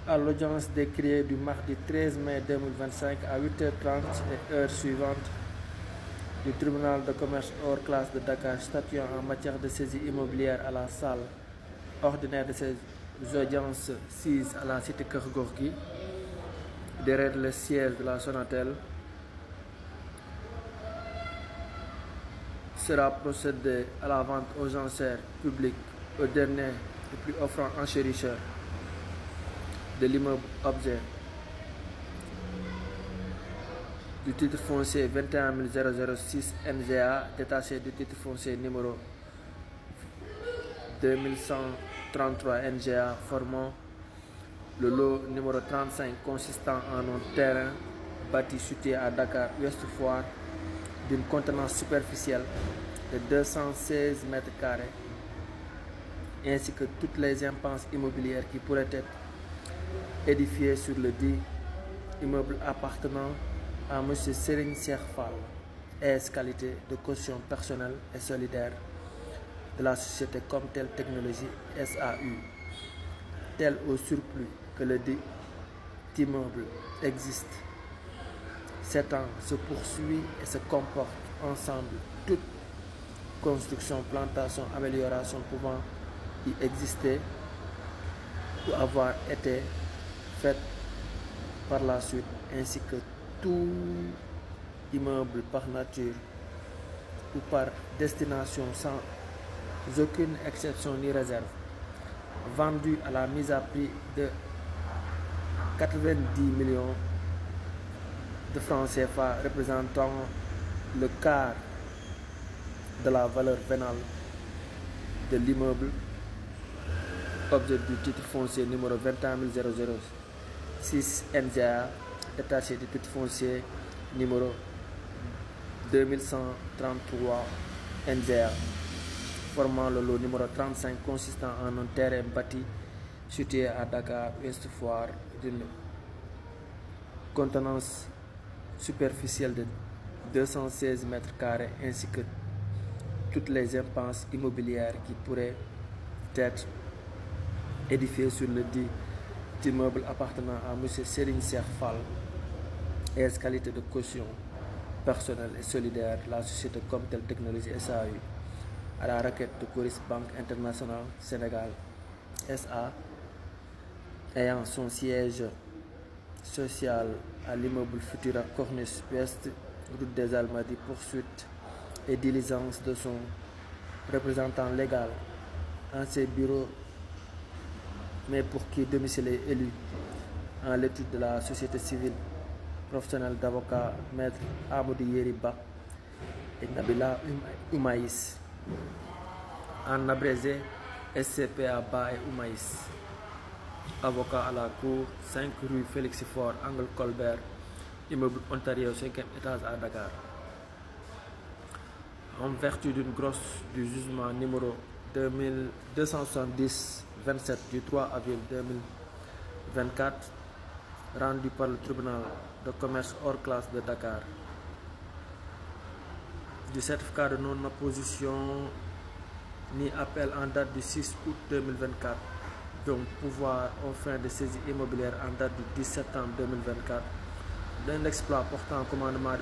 À l'audience décriée du mardi 13 mai 2025 à 8h30 et heure suivante du tribunal de commerce hors classe de Dakar statuant en matière de saisie immobilière à la salle ordinaire de ces audiences sises à la cité Keur Gorgui, derrière le siège de la Sonatel, sera procédé à la vente aux enchères publiques au dernier et plus offrant enchérisseur de l'immeuble objet du titre foncier 21 006 NGA détaché du titre foncier numéro 2133 NGA formant le lot numéro 35 consistant en un terrain bâti situé à Dakar Ouest Foire d'une contenance superficielle de 216 mètres carrés ainsi que toutes les impenses immobilières qui pourraient être édifiées sur le dit immeuble appartenant à M. Serigne Cheikh Fall, AS qualité de caution personnelle et solidaire de la société Comtel Technologie SAU, tel au surplus que le dit immeuble existe, s'étend, se poursuit et se comporte ensemble toute construction, plantation, amélioration pouvant y exister ou avoir été faite par la suite, ainsi que tout immeuble par nature ou par destination sans aucune exception ni réserve, vendu à la mise à prix de 90 millions de francs CFA représentant le quart de la valeur vénale de l'immeuble objet du titre foncier numéro 21 006 NGA détaché du titre foncier numéro 2133 NGA formant le lot numéro 35 consistant en un terrain bâti situé à Dakar Ouest Foire d'une contenance superficielle de 216 mètres carrés ainsi que toutes les impenses immobilières qui pourraient être édifiées sur le dit immeuble appartenant à M. Serigne Cheikh Fall, AS qualité de caution personnelle et solidaire de la société Comtel Technologie SAU, à la requête de Coris Banque Internationale Sénégal SA, ayant son siège social à l'immeuble Futura Corniche Ouest, route des Almadies, poursuite et diligence de son représentant légal en ses bureaux, mais pour qui domicile est élu en l'étude de la société civile professionnelle d'avocat maître Amadou Yeriba et Nabila Oumaïs, en abrégé SCPA Ba et Oumaïs, avocat à la cour, 5 rue Félix Faure, angle Colbert, immeuble Ontario, 5e étage à Dakar. En vertu d'une grosse du jugement numéro 2270-27 du 3 avril 2024, rendu par le tribunal de commerce hors classe de Dakar, du certificat de non-opposition ni appel en date du 6 août 2024, donc pouvoir aux fins de saisie immobilière en date du 10 septembre 2024, d'un exploit portant commandement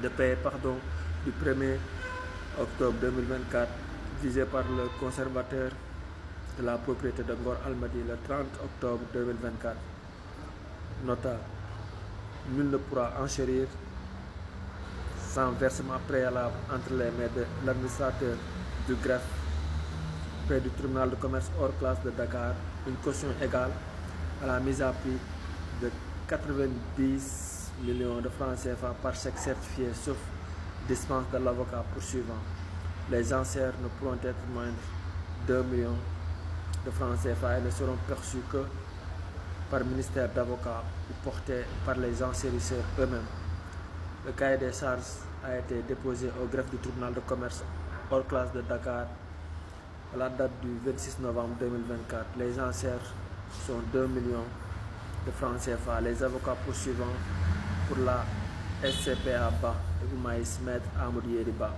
de paie du 1er octobre 2024, visé par le conservateur de la propriété de Ngor Almadies le 30 octobre 2024. Nota: nul ne pourra enchérir sans versement préalable entre les mains de l'administrateur du greffe près du tribunal de commerce hors classe de Dakar une caution égale à la mise à prix de 90 millions de francs CFA par chèque certifié sauf dispense de l'avocat poursuivant. Les enchères ne pourront être moindres de 2 millions de francs CFA et ne seront perçues que par ministère d'avocats ou portées par les enchérisseurs eux-mêmes. Le cahier des charges a été déposé au greffe du tribunal de commerce hors classe de Dakar à la date du 26 novembre 2024. Les enchères sont 2 millions de francs CFA. Les avocats poursuivants pour la SCPA Ba et Oumaïs, maître Amadou Yeriba,